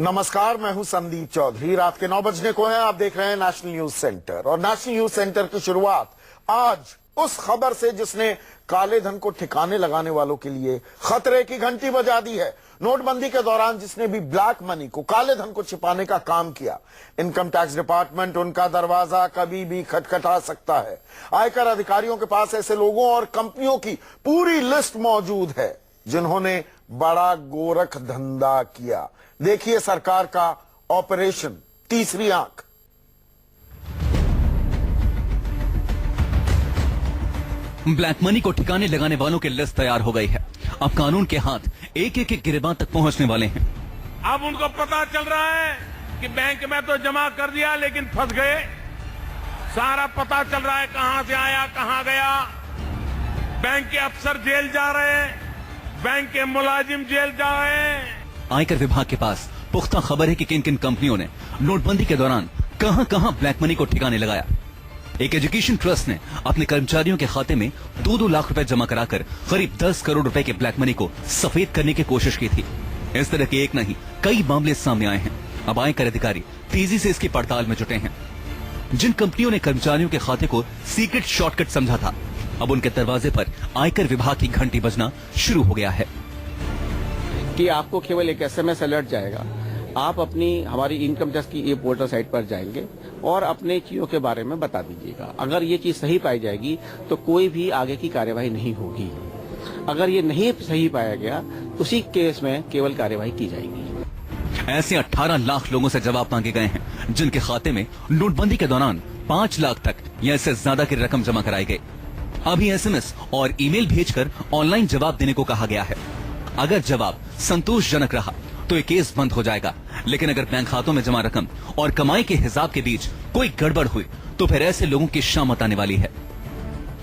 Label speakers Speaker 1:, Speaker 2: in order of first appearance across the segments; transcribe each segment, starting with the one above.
Speaker 1: नमस्कार, मैं हूं संदीप चौधरी। रात के 9 बजने को है। आप देख रहे हैं नेशनल न्यूज सेंटर और नेशनल न्यूज सेंटर की शुरुआत आज उस खबर से जिसने काले धन को ठिकाने लगाने वालों के लिए खतरे की घंटी बजा दी है। नोटबंदी के दौरान जिसने भी ब्लैक मनी को, काले धन को छिपाने का काम किया, इनकम टैक्स डिपार्टमेंट उनका दरवाजा कभी भी खटखटा सकता है। आयकर अधिकारियों के पास ऐसे लोगों और कंपनियों की पूरी लिस्ट मौजूद है जिन्होंने बड़ा गोरख धंधा किया। देखिए सरकार का ऑपरेशन तीसरी आंख।
Speaker 2: ब्लैक मनी को ठिकाने लगाने वालों की लिस्ट तैयार हो गई है। अब कानून के हाथ एक एक गिरबान तक पहुंचने वाले हैं।
Speaker 3: अब उनको पता चल रहा है कि बैंक में तो जमा कर दिया लेकिन फंस गए। सारा पता चल रहा है कहां से आया कहां गया। बैंक के अफसर जेल जा रहे हैं, बैंक के मुलाजिम जेल जा रहे हैं।
Speaker 2: आयकर विभाग के पास पुख्ता खबर है कि किन किन कंपनियों ने नोटबंदी के दौरान कहां कहां ब्लैक मनी को ठिकाने लगाया। एक एजुकेशन ट्रस्ट ने अपने कर्मचारियों के खाते में 2-2 लाख रुपए जमा कराकर करीब 10 करोड़ रुपए के ब्लैक मनी को सफेद करने की कोशिश की थी। इस तरह के एक नहीं कई मामले सामने आए हैं। अब आयकर अधिकारी तेजी से इसकी पड़ताल में जुटे हैं। जिन कंपनियों ने कर्मचारियों के खाते को सीक्रेट शॉर्टकट समझा था, अब उनके दरवाजे पर आयकर विभाग की घंटी बजना शुरू हो गया है
Speaker 4: कि आपको केवल एक एसएमएस अलर्ट जाएगा। आप अपनी हमारी इनकम टैक्स की ये पोर्टल साइट पर जाएंगे और अपने चीजों के बारे में बता दीजिएगा। अगर ये चीज सही पाई जाएगी तो कोई भी आगे की कार्यवाही नहीं होगी। अगर ये नहीं सही पाया गया तो उसी केस में केवल कार्यवाही की जाएगी।
Speaker 2: ऐसे 18 लाख लोगों से जवाब मांगे गए हैं जिनके खाते में नोटबंदी के दौरान 5 लाख तक या इससे ज्यादा की रकम जमा कराई गई। अभी एसएमएस और ईमेल भेजकर ऑनलाइन जवाब देने को कहा गया है। अगर जवाब संतोषजनक रहा तो ये केस बंद हो जाएगा, लेकिन अगर बैंक खातों में जमा रकम और कमाई के हिसाब के बीच कोई गड़बड़ हुई तो फिर ऐसे लोगों की शामत आने वाली है।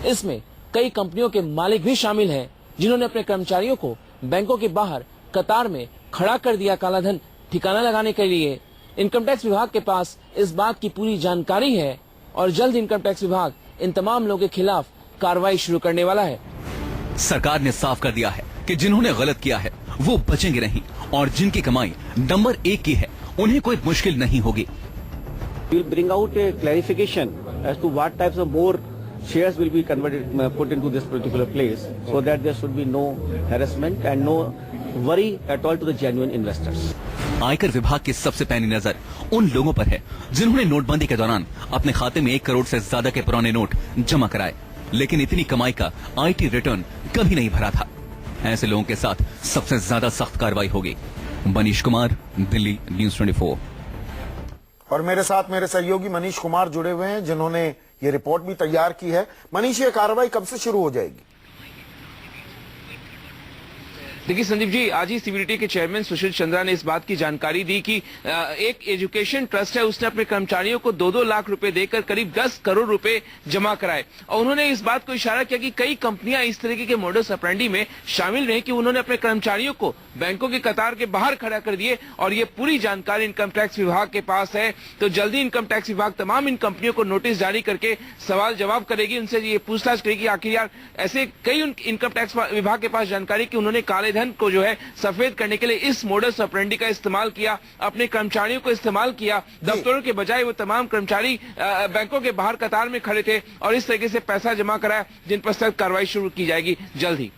Speaker 5: इसमें कई कंपनियों के मालिक भी शामिल हैं जिन्होंने अपने कर्मचारियों को बैंकों के बाहर कतार में खड़ा कर दिया काला धन ठिकाना लगाने के लिए। इनकम टैक्स विभाग के पास इस बात की पूरी जानकारी है और जल्द इनकम टैक्स विभाग इन तमाम लोगों के खिलाफ कार्रवाई शुरू करने वाला है।
Speaker 2: सरकार ने साफ कर दिया है कि जिन्होंने गलत किया है वो बचेंगे नहीं और जिनकी कमाई नंबर 1 की है उन्हें कोई मुश्किल नहीं होगी।
Speaker 4: We will bring out a clarification as to what types of more shares will be converted, put into this particular place, so that there should be no harassment and no worry at all to the genuine investors.
Speaker 2: आयकर विभाग की सबसे पैनी नजर उन लोगों पर है जिन्होंने नोटबंदी के दौरान अपने खाते में 1 करोड़ से ज्यादा के पुराने नोट जमा कराए, लेकिन इतनी कमाई का आईटी रिटर्न कभी नहीं भरा था। ऐसे लोगों के साथ सबसे ज्यादा सख्त कार्रवाई होगी। मनीष कुमार, दिल्ली न्यूज 24।
Speaker 1: और मेरे साथ मेरे सहयोगी मनीष कुमार जुड़े हुए हैं जिन्होंने ये रिपोर्ट भी तैयार की है। मनीष, ये कार्रवाई कब से शुरू हो जाएगी?
Speaker 5: देखिए संदीप जी, आज ही सीबीडीटी के चेयरमैन सुशील चंद्रा ने इस बात की जानकारी दी कि एक एजुकेशन ट्रस्ट है, उसने अपने कर्मचारियों को 2-2 लाख रुपए देकर करीब 10 करोड़ रुपए जमा कराए। और उन्होंने इस बात को इशारा किया कि कई कंपनियां इस तरीके के मोडस ऑपरेंडी में शामिल रही कि उन्होंने अपने कर्मचारियों को बैंकों की कतार के बाहर खड़ा कर दिए। और ये पूरी जानकारी इनकम टैक्स विभाग के पास है, तो जल्दी इनकम टैक्स विभाग तमाम इन कंपनियों को नोटिस जारी करके सवाल जवाब करेगी, उनसे ये पूछताछ करेगी आखिर यार ऐसे कई इनकम टैक्स विभाग के पास जानकारी कि उन्होंने काले धन को जो है सफेद करने के लिए इस मोडस ऑपरेंडी का इस्तेमाल किया, अपने कर्मचारियों को इस्तेमाल किया। दफ्तरों के बजाय वो तमाम कर्मचारी बैंकों के बाहर कतार में खड़े थे और इस तरीके से पैसा जमा कराया, जिन पर सख्त कार्रवाई शुरू की जाएगी जल्द ही।